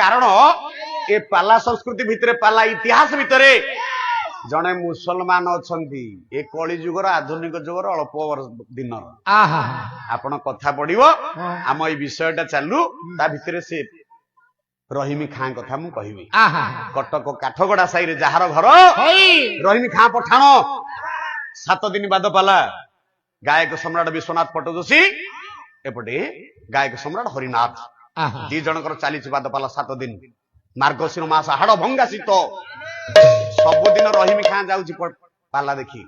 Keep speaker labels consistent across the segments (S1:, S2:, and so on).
S1: କାରଣ ଏ ପାଲା ସଂସ୍କୃତି ଭିତରେ ପାଲା ଇତିହାସ ଭିତରେ ଜଣେ ମୁସଲମାନ ଅଛନ୍ତି ଏ କଳି ଯୁଗର ଆଧୁନିକ ଯୁଗର ଅଳ୍ପ ଦିନର ଆପଣ କଥା ପଡିବ ଆମ ଏଇ ବିଷୟଟା ଚାଲୁ ତା ଭିତରେ ସେ ରହିମି ଖାଁ କଥା ମୁଁ କହିବି କଟକ କାଠଗଡା ସାହିରେ ଯାହାର ଘର ରହିମି ଖାଁ ପଠାଣ 7 ଦିନ ବାଦ ପାଲା ଗାୟକ ସମ୍ରାଟ ବିଶ୍ୱନାଥ ପଟ୍ଟଯୋଶୀ ଏପଟେ ଗାୟକ ସମ୍ରାଟ ହରିନାଥ ଦି ଜଣଙ୍କର ଚାଲିଛି ବାଦ ପାଲା 7 ଦିନ ମାର୍ଗଶିର ମାସ ହାଡ ଭଙ୍ଗା ଶୀତ ସବୁଦିନ ରହିମି ଖାଁ ଯାଉଛି ପାଲା ଦେଖି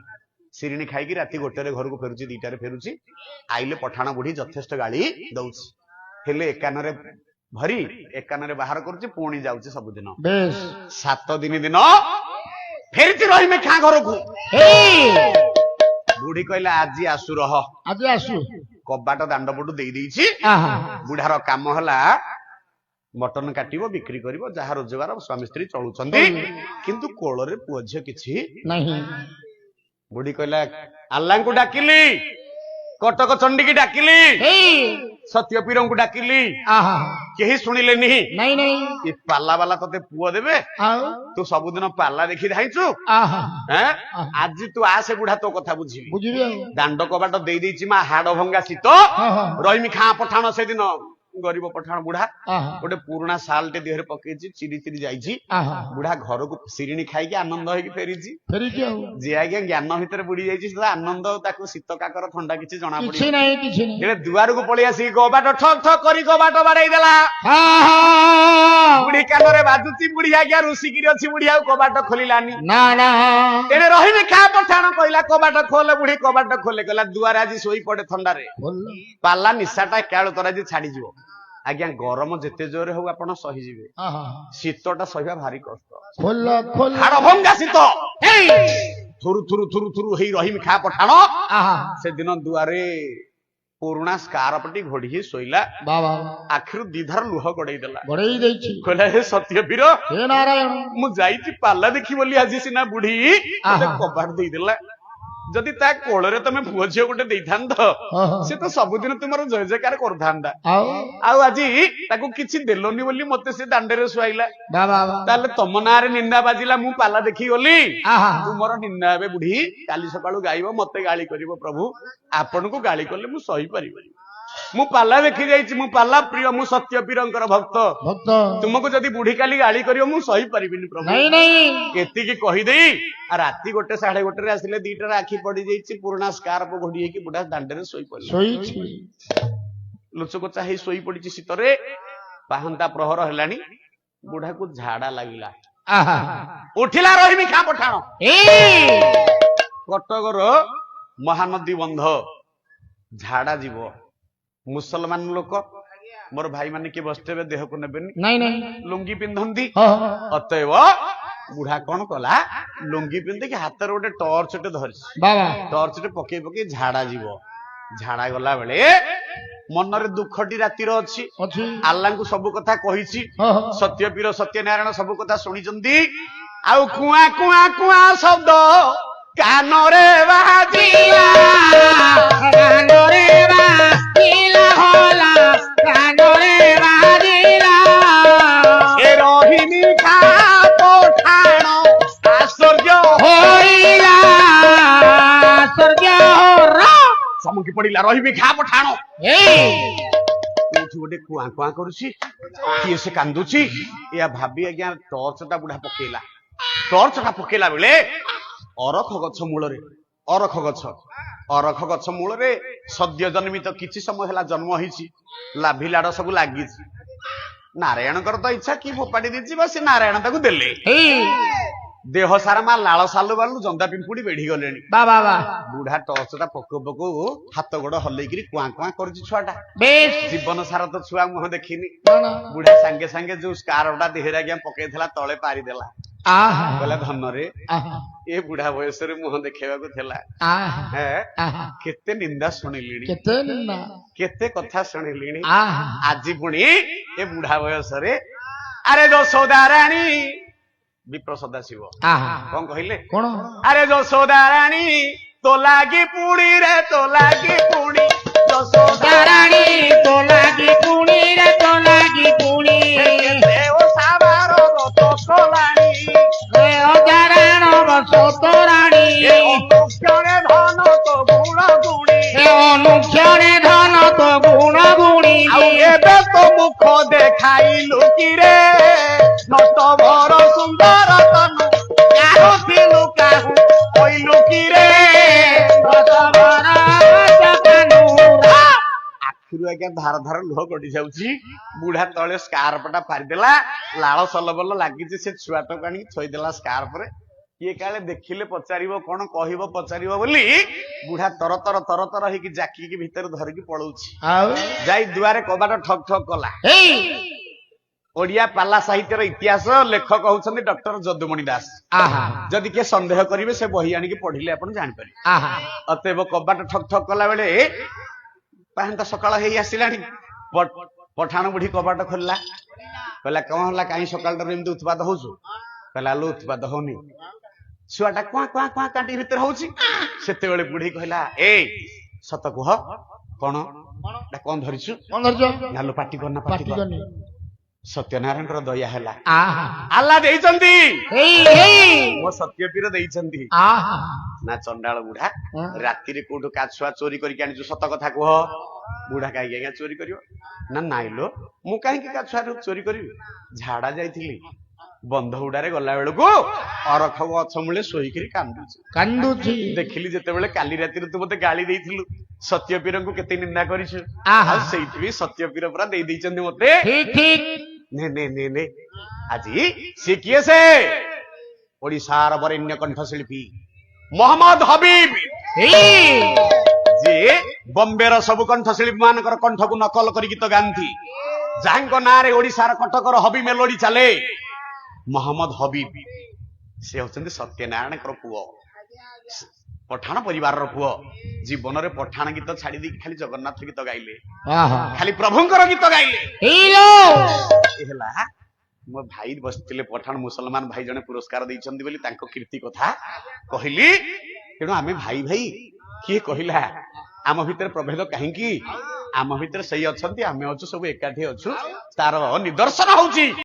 S1: ଶିରିଣୀ ଖାଇକି ରାତି 1ରେ ଘରକୁ ଫେରୁଛି 2ଟାରେ ଫେରୁଛି ଆଇଲେ ପଠାଣ ବୁଢୀ ଯଥେଷ୍ଟ ଗାଳି ଦଉଛି ହେଲେ ଏକାନରେ ଭରି ଏକାନରେ ବାହାର କରୁଛି ପୁଣି ଯାଉଛି ସବୁଦିନ 7 ଦିନ ଫେରିଛି ରହିମି ଖାଁ ଘରକୁ ବୁଢୀ କହିଲା ଆଜି ଆସୁ ରହ
S2: ଆଜି ଆସୁ
S1: କବାଟ ଦାଣ୍ଡ ପଟୁ ଦେଇଛି ବୁଢାର କାମ ହେଲା ମଟନ କାଟିବ ବିକ୍ରି କରିବ ଯାହା ରୋଜଗାର ସ୍ୱାମୀ ସ୍ତ୍ରୀ ଚଳୁଛନ୍ତି କିନ୍ତୁ କୋଳରେ ପୁଅ ଝିଅ କିଛି ନାହିଁ ବୁଢୀ କହିଲା ଆଲ୍ଲାଙ୍କୁ ଡାକିଲି କଟକ ଚଣ୍ଡୀକି ଡାକିଲି ସତ୍ୟ ପୀରଙ୍କୁ ଡାକିଲି କେହି ଶୁଣିଲେନି ଏ ପାଲା ବାଲା ତତେ ପୁଅ ଦେବେ ତୁ ସବୁଦିନ ପାଲା ଦେଖି ଧାଇଛୁ ଆଜି ତୁ ଆସେ ବୁଢା ତୋ କଥା ବୁଝିବି ଦାଣ୍ଡ କବାଟ ଦେଇଛି ମା ହାଡ ଭଙ୍ଗା ଶୀତ ରହିମି ଖାଁ ପଠାଣ ସେଦିନ ଗରିବ ପଠାଣ ବୁଢା ଗୋଟେ ପୁରୁଣା ଶାଲଟେ ଦେହରେ ପକେଇଛି ଚିରି ଚିରି ଯାଇଛି ବୁଢା ଘରକୁ ଶିରିଣୀ ଖାଇକି ଆନନ୍ଦ ହେଇକି ଫେରିଛି ଯିଏ ଆଜ୍ଞା ଜ୍ଞାନ ଭିତରେ ବୁଡି ଯାଇଛି ସେଟା ଆନନ୍ଦ ତାକୁ ଶୀତ କାକର ଥଣ୍ଡା କିଛି ଜଣା ପଡିବ ଦୁଆରକୁ ପଳେଇ ଆସିକି କବାଟ ଠକ୍ ଠକ୍ କରି କବାଟ ବାଡେଇ ଦେଲା ବୁଢୀ କାନରେ ବାଜୁଛି ବୁଢୀ ଆଜ୍ଞା ରୁଷିକିରି ଅଛି ବୁଢୀ ଆଉ କବାଟ ଖୋଲିଲାନି ତେଣେ ରହିମି ଖାଁ ପଠାଣ କହିଲା କବାଟ ଖୋଲେ ବୁଢୀ କବାଟ ଖୋଲେ କହିଲା ଦୁଆର ଆଜି ଶୋଇ ପଡେ ଥଣ୍ଡାରେ ପାଲା ନିଶାଟା ଏକାଳ ତର ଆଜି ଛାଡିଯିବ ଆଜ୍ଞା ଗରମ ଯେତେ ଜୋରେ ହଉ ଆପଣ ସହିଯିବେ ଶୀତଟା ସହିବା ଭାରି କଷ୍ଟ ହାଡ ଭଙ୍ଗା ଶୀତ ଥୁରୁ ଥୁରୁ ଥୁରୁ ଥୁରୁ ହେଇ ରହିମି ଖାଁ ପଠାଣ ସେଦିନ ଦୁଆରେ ପୁରୁଣା ସ୍କାରପଟି ଘୋଡି ଶୋଇଲା ଆଖିରୁ ଦିଧାର ଲୁହ ଗଡେଇ ଦେଲା କହିଲା ହେ ସତ୍ୟ ପୀର ମୁଁ ଯାଇଛି ପାଲା ଦେଖି ବୋଲି ଆଜି ସିନା ବୁଢୀ କବାଟ ଦେଇଦେଲା ଯଦି ତା କୋଳରେ ତମେ ପୁଅ ଝିଅ ଗୋଟେ ଦେଇଥାନ୍ତ ସେ ତ ସବୁଦିନ ତୁମର ଜୟ ଜୟକାର କରୁଥାନ୍ତା ଆଉ ଆଜି ତାକୁ କିଛି ଦେଲନି ବୋଲି ମତେ ସେ ଦାଣ୍ଡରେ ଶୁଆଇଲା ତାହେଲେ ତମ ନାଁରେ ନିନ୍ଦା ବାଜିଲା ମୁଁ ପାଲା ଦେଖି ଗଲି ତୁମର ନିନ୍ଦା ହେବେ ବୁଢୀ କାଲି ସକାଳୁ ଗାଇବ ମତେ ଗାଳି କରିବ ପ୍ରଭୁ ଆପଣଙ୍କୁ ଗାଳି କଲେ ମୁଁ ସହିପାରିବିନି ମୁଁ ପାଲା ଦେଖି ଯାଇଛି ମୁଁ ପାଲା ପ୍ରିୟ ମୁଁ ସତ୍ୟ ପୀରଙ୍କର ଭକ୍ତ ତୁମକୁ ଯଦି ବୁଢୀ କାଲି ଗାଳି କରିବ ମୁଁ ସହିପାରିବିନି ପ୍ରଭୁ ଏତିକି କହିଦେଇ ରାତି 1 1:30 ଆସିଲେ 2ଟାରେ ଆଖି ପଡିଯାଇଛି ପୁରୁଣା ସ୍କାର୍ପ ଘୋଡି ହେଇକି ବୁଢା ଦାଣ୍ଡରେ ଶୋଇପଡିଲା ଲୁଚକୋଚା ହେଇ ଶୋଇ ପଡିଛି ଶୀତରେ ପାହାନ୍ତା ପ୍ରହର ହେଲାଣି ବୁଢାକୁ ଝାଡା ଲାଗିଲା ଉଠିଲା ରହିମି ଖାଁ ପଠାଣ କଟକର ମହାନଦୀ ବନ୍ଧ ଝାଡା ଯିବ ମୁସଲମାନ ଲୋକ ମୋର ଭାଇ ମାନେ କିଏ ବସିଥିବେ ଦେହକୁ ନେବେନି ଲୁଙ୍ଗି ପିନ୍ଧନ୍ତି ଅତଏବ ବୁଢା କଣ କଲା ଲୁଙ୍ଗି ପିନ୍ଧିକି ହାତରେ ଗୋଟେ ଟର୍ଚ୍ଚଟେ ଧରିଛି ଟର୍ଚ୍ଚଟେ ପକେଇ ପକେଇ ଝାଡା ଯିବ ଝାଡା ଗଲା ବେଳେ ମନରେ ଦୁଃଖଟି ରାତିର ଅଛି ଆଲ୍ଲାଙ୍କୁ ସବୁ କଥା କହିଛି ସତ୍ୟ ପୀର ସତ୍ୟନାରାୟଣ ସବୁ କଥା ଶୁଣିଛନ୍ତି ଆଉ କୁଆ କୁଆ କୁଆ ଶବ୍ଦ କାନରେ ବାଜିଲା ଏ ରହିମି ଖାଁ ପଠାଣ ଆଶ୍ଚର୍ଯ୍ୟ ହୋଇଲା ଚମକି ପଡିଲା ରହିମି ଖାଁ ପଠାଣ ଏଇଠି ଗୋଟେ କୁଆ କୁଆ କରୁଛି କିଏ ସେ କାନ୍ଦୁଛି ଏହା ଭାବି ଆଜ୍ଞା ଟର୍ଚ୍ଚଟା ବୁଢା ପକେଇଲା ଟର୍ଚ୍ଚଟା ପକେଇଲା ବେଳେ ଅରଖ ଗଛ ମୂଳରେ ଅରଖ ଗଛ ମୂଳରେ ସଦ୍ୟ ଜନ୍ମିତ କିଛି ସମୟ ହେଲା ଜନ୍ମ ହେଇଛି ଲାଭି ଲାଡ ସବୁ ଲାଗିଛି ନାରାୟଣଙ୍କର ତ ଇଚ୍ଛା କି ଫୋପାଡି ଦେଇଛି ବା ସେ ନାରାୟଣ ତାକୁ ଦେଲେ ଦେହ ସାରା ମା ଲାଳ ସାଲୁ ବାଲୁ ଜନ୍ଦା ପିମ୍ପୁଡି ବେଢି ଗଲେଣି ବୁଢା ଟର୍ଚ୍ଚଟା ପକଉ ପକଉ ହାତ ଗୋଡ ହଲେଇକିରି କୁଆ କୁଆ କରୁଛି ଛୁଆଟା ଜୀବନ ସାରା ତ ଛୁଆ ମୁହଁ ଦେଖିନି ବୁଢା ସାଙ୍ଗେ ସାଙ୍ଗେ ଯୋଉ ସ୍କାରଟା ଦେହରେ ଆଜ୍ଞା ପକେଇଥିଲା ତଳେ ପାରିଦେଲା କହିଲା ଧନରେ ଏ ବୁଢା ବୟସରେ ମୁହଁ ଦେଖେଇବାକୁ ଥିଲା କେତେ ନିନ୍ଦା ଶୁଣିଲିଣି କେତେ କଥା ଶୁଣିଲିଣି ଆଜି ପୁଣି ଏ ବୁଢା ବୟସରେ ଆରେ ଯଶୋଦା ରାଣୀ ବିପ୍ର ସଦାଶିବ କଣ କହିଲେ ଆରେ ଯଶୋଦା ରାଣୀ ତୋ ଲାଗି ପୁଣି ରେ ତୋ ଲାଗି ପୁଣି ଯଶୋଦା ରାଣୀ ତୋ ଲାଗି ପୁଣି ରେ ତୋ ଲାଗି ପୁଣି ଖାଇଲୁ କିରେ ନଟ ଭର ସୁନ୍ଦର ତନୁ କାହୁ ଥିଲୁ କାହୁ କହିଲୁ କିରେ ନଟ ଭର ଆଖିରୁ ଆଜ୍ଞା ଧାର ଧାର ଲୁହ ଗଡି ଯାଉଛି। ବୁଢା ତଳେ ସ୍କାର୍ପଟା ପାରିଦେଲା, ଲାଳ ସଲବଲ ଲାଗିଛି। ସେ ଛୁଆଟାକୁ ଆଣିକି ଥୋଇଦେଲା ସ୍କାର୍ପରେ। କିଏ କାଳେ ଦେଖିଲେ ପଚାରିବ କଣ କହିବ ପଚାରିବ ବୋଲି ବୁଢା ତର ତର ହେଇକି ଜାକିକି ଭିତରେ ଧରିକି ପଳଉଛି। ଯାଇ ଦୁଆରେ କବାଟ ଠକ୍ ଠକ୍ କଲା। ଓଡିଆ ପାଲା ସାହିତ୍ୟର ଇତିହାସ ଲେଖକ ହଉଛନ୍ତି ଡକ୍ଟର ଯଦୁମଣି ଦାସ। ଯଦି କିଏ ସନ୍ଦେହ କରିବେ ସେ ବହି ଆଣିକି ପଢିଲେ ଆପଣ ଜାଣିପାରିବେ। ଅତଏବ କବାଟ ଠକ୍ ଠକ୍ କଲା ବେଳେ ପାହାନ୍ତା ସକାଳ ହେଇ ଆସିଲାଣି। ପଠାଣ ବୁଢୀ କବାଟ ଖୋଲିଲା, କହିଲା କଣ ହେଲା କାହିଁ ସକାଳଟାରୁ ଏମିତି ଉତ୍ପାଦ ହଉଛୁ? କହିଲା ଆଲୋ ଉତ୍ପାଦ ହଉନି, ଛୁଆଟା କୁଆ କୁଆ କୁଆ କାଟି ଭିତରେ ହଉଛି। ସେତେବେଳେ ବୁଢୀ କହିଲା ଏ ସତ କୁହ କଣ କଣ ଧରିଛୁ? ନାଲୋ ପାଟି କରନା ପାଟି କର। ସତ୍ୟନାରାୟଣଙ୍କର ଦୟା ହେଲା, ଆଲ୍ଲା ଦେଇଛନ୍ତି, ମୋ ସତ୍ୟପୀର ଦେଇଛନ୍ତି। ନା ଚଣ୍ଡାଳ ବୁଢା ରାତିରେ କୋଉଠୁ କାଛୁଆ ଚୋରି କରିକି ଆଣିଛୁ ସତ କଥା କୁହ। ବୁଢା କାହିଁକି ଆଜ୍ଞା ଚୋରି କରିବ? ନା ନାଇଲୋ ମୁଁ କାହିଁକି କାଛୁଆ ଚୋରି କରିବି? ଝାଡା ଯାଇଥିଲି, ବନ୍ଧ ହୁଡାରେ ଗଲା ବେଳକୁ ଅରଖ ଗଛ ମୂଳେ ଶୋଇକିରି କାନ୍ଦୁଛି। ଦେଖିଲି ଯେତେବେଳେ କାଲି ରାତିରେ ତୁ ମତେ ଗାଳି ଦେଇଥିଲୁ ସତ୍ୟପୀରଙ୍କୁ କେତେ ନିନ୍ଦା କରିଛୁ, ଆଉ ସେଇଥିପାଇଁ ସତ୍ୟପୀର ପୁରା ଦେଇଛନ୍ତି ମତେ। ନେ ଆଜି ସେ କିଏ? ସେ ଓଡିଶାର ବରେଣ୍ୟ କଣ୍ଠଶିଳ୍ପୀ ମହମ୍ମଦ ହବିବ, ଯିଏ ବମ୍ବେର ସବୁ କଣ୍ଠଶିଳ୍ପୀ ମାନଙ୍କର କଣ୍ଠକୁ ନକଲ କରି ଗୀତ ଗାଆନ୍ତି, ଯାହାଙ୍କ ନାଁରେ ଓଡିଶାର କଟକର ହବି ମେଲୋଡି ଚାଲେ। ମହମ୍ମଦ ହବିବ ସେ ହଉଛନ୍ତି ସତ୍ୟନାରାୟଣଙ୍କର ପୁଅ, ପଠାଣ ପରିବାରର ପୁଅ। ଜୀବନରେ ପଠାଣ ଗୀତ ଛାଡି ଦେଇକି ଖାଲି ଜଗନ୍ନାଥ ଗୀତ ଗାଇଲେ, ଖାଲି ପ୍ରଭୁଙ୍କର ଗୀତ ଗାଇଲେ। ହେଲା ମୋ ଭାଇ ବସିଥିଲେ ପଠାଣ ମୁସଲମାନ ଭାଇ ଜଣେ ପୁରସ୍କାର ଦେଇଛନ୍ତି ବୋଲି ତାଙ୍କ କୀର୍ତ୍ତି କଥା କହିଲି। ତେଣୁ ଆମେ ଭାଇ ଭାଇ କିଏ କହିଲା? ଆମ ଭିତରେ ପ୍ରଭେଦ କାହିଁକି? ଆମ ଭିତରେ ସେଇ ଅଛନ୍ତି, ଆମେ ଅଛୁ ସବୁ ଏକାଠି ଅଛୁ, ତାର ନିଦର୍ଶନ ହଉଛି